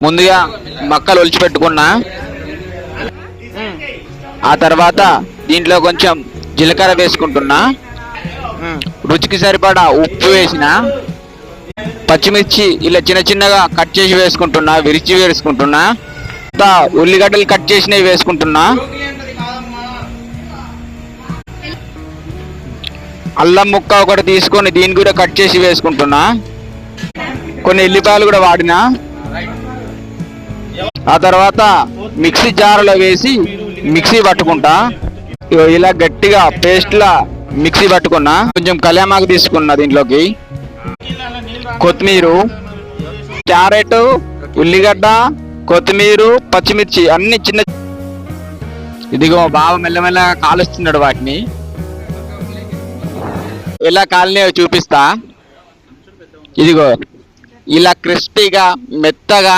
ముందుగా మక్కలు ఒలిచిపెట్టుకున్నా. ఆ తర్వాత దీంట్లో కొంచెం జీలకర్ర వేసుకుంటున్నా. రుచికి సరిపడా ఉప్పు వేసిన. పచ్చిమిర్చి ఇలా చిన్న చిన్నగా కట్ చేసి వేసుకుంటున్నా. విరిచి వేసుకుంటున్నా. ఉల్లిగడ్డలు కట్ చేసినవి వేసుకుంటున్నా. అల్లం ముక్క ఒకటి తీసుకొని దీన్ని కూడా కట్ చేసి వేసుకుంటున్నా. కొన్ని ఎల్లిపాయలు కూడా వాడినా. ఆ తర్వాత మిక్సీ జార్లో వేసి మిక్సీ పట్టుకుంటా. ఇలా గట్టిగా పేస్ట్లా మిక్సీ పట్టుకున్నా. కొంచెం కళ్యామాకు తీసుకున్నా. దీంట్లోకి కొత్తిమీర, క్యారెట్, ఉల్లిగడ్డ, కొత్తిమీర, పచ్చిమిర్చి అన్ని చిన్న. ఇదిగో బాగా మెల్లమెల్లగా కాలుస్తున్నాడు వాటిని. ఎలా కాలనీయో చూపిస్తా. ఇదిగో ఇలా క్రిస్పీగా మెత్తగా